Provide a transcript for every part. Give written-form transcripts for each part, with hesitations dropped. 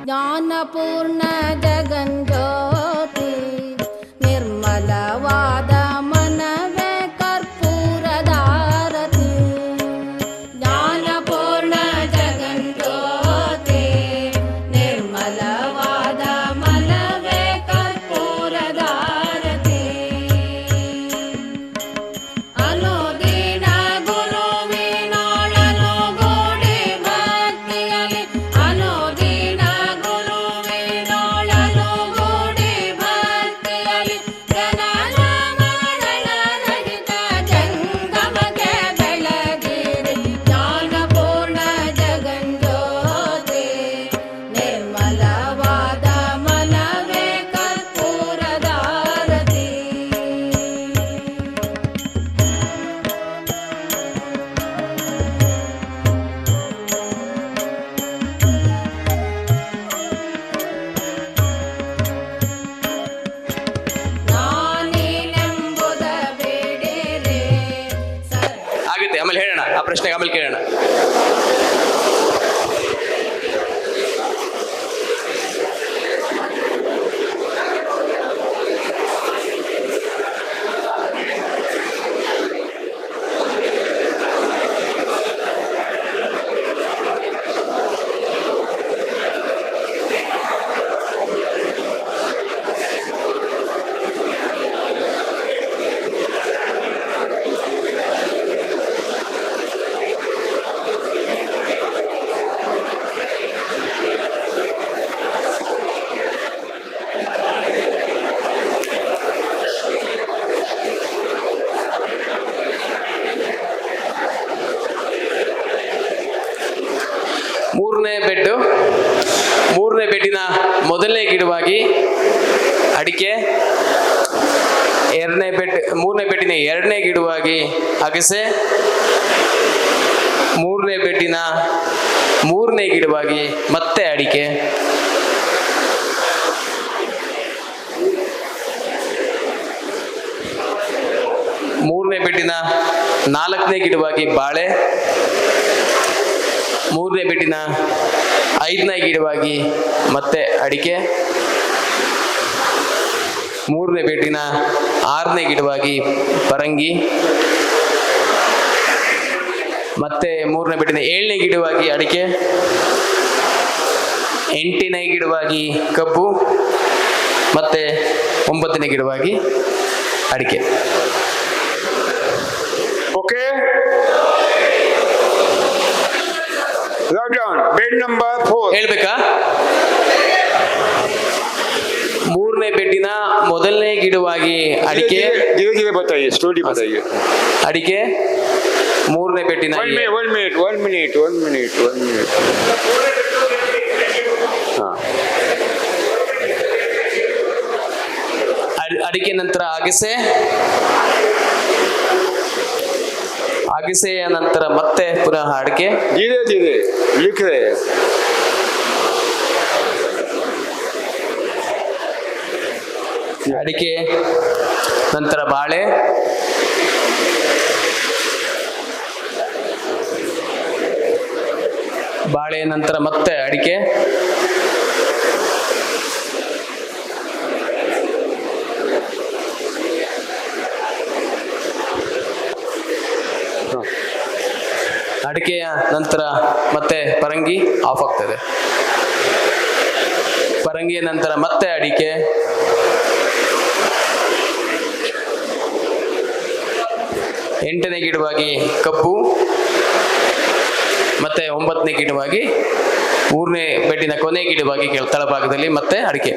ಜ್ಞಾನಪೂರ್ಣ ಜಗಂಜ್ಯೋತಿ ನಿರ್ಮಲವಾದ ಮನವೇ ಕರ್ಪೂರದಾರತಿ. ಜ್ಞಾನಪೂರ್ಣ ಜಗಂಜ್ಯೋತಿ ನಿರ್ಮಲವಾದ ಮನವೇ ಕರ್ಪೂರದಾರತಿ. ಅನುದಿನ ಗುರುವಿನೊಳನು ಗೂಡಿ ಭಕ್ತಿಯಲಿ, ಅನುದಿನ ಗುರುವಿನೊಳನು ಗೂಡಿ ಭಕ್ತಿಯಲಿ, ಜನನ ಮರಣ ರಹಿತ ಜಂಗಮಕ್ಕೆ ಬೆಳಗಿರಿ. ಜ್ಞಾನಪೂರ್ಣ ಜಗಂಜ್ಯೋತಿ ನಿರ್ಮಲವಾದ ಮನವೇ ಕರ್ಪೂರದಾರತಿ. ನಾನೇನೆಂಬುದ ಬೇಡಿರೆ ಆಗುತ್ತೆ, ಆಮೇಲೆ ಹೇಳೋಣ. ಆ ಪ್ರಶ್ನೆಗೆ ಆಮೇಲೆ ಕೇಳೋಣ. ಮೂರನೇ ಬೆಡ್ಡಿನ ಮೊದಲನೇ ಗಿಡವಾಗಿ ಅಡಿಕೆ, ಮೂರನೇ ಬೆಡ್ಡಿನ ಎರಡನೇ ಗಿಡವಾಗಿ ಅಗಸೆ, ಮೂರನೇ ಬೆಡ್ಡಿನ ಮೂರನೇ ಗಿಡವಾಗಿ ಮತ್ತೆ ಅಡಿಕೆ, ಮೂರನೇ ಬೆಡ್ಡಿನ ನಾಲ್ಕನೇ ಗಿಡವಾಗಿ ಬಾಳೆ, ಮೂರನೇ ಬೆಡ್ಡಿನ ಐದನೇ ಗಿಡವಾಗಿ ಮತ್ತೆ ಅಡಿಕೆ, ಮೂರನೇ ಬೆಡ್ಡಿನ ಆರನೇ ಗಿಡವಾಗಿ ಪರಂಗಿ, ಮತ್ತೆ ಮೂರನೇ ಬೆಡ್ಡಿನ ಏಳನೇ ಗಿಡವಾಗಿ ಅಡಿಕೆ, ಎಂಟನೇ ಗಿಡವಾಗಿ ಕಬ್ಬು, ಮತ್ತೆ ಒಂಬತ್ತನೇ ಗಿಡವಾಗಿ ಅಡಿಕೆ. Okay? Write down. Bed number 4. ಹೇಳ್ಬೇಕಾ? ಮೂರನೇ ಬೆಡ್ಡಿನ ಮೊದಲನೇ ಗಿಡವಾಗಿ ಅಡಿಕೆ, धीरे धीरे बताइए, slowly बताइए. ಅಡಿಕೆ, ಮೂರನೇ ಬೆಡ್ಡಿನ One minute. हाँ. ಅಡಿಕೆ ನಂತರ ಅಗಸೆಯ ನಂತರ ಮತ್ತೆ ಪುನಃ ಅಡಿಕೆ, धीरे धीरे लिख रहे हैं. ಅಡಿಕೆ ನಂತರ ಬಾಳೆ, ಬಾಳೆ ನಂತರ ಮತ್ತೆ ಅಡಿಕೆ, ಅಡಿಕೆಯ ನಂತರ ಮತ್ತೆ ಪರಂಗಿ ಆಫ್ ಆಗ್ತದೆ, ಪರಂಗಿಯ ನಂತರ ಮತ್ತೆ ಅಡಿಕೆ, ಎಂಟನೇ ಗಿಡವಾಗಿ ಕಬ್ಬು, ಮತ್ತೆ ಒಂಬತ್ತನೇ ಗಿಡವಾಗಿ ಮೂರನೇ ಬೆಡ್ಡಿನ ಕೊನೆ ಗಿಡವಾಗಿ ತಳಭಾಗದಲ್ಲಿ ಮತ್ತೆ ಅಡಿಕೆ.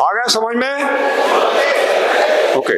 आ गया समझ में? ओके.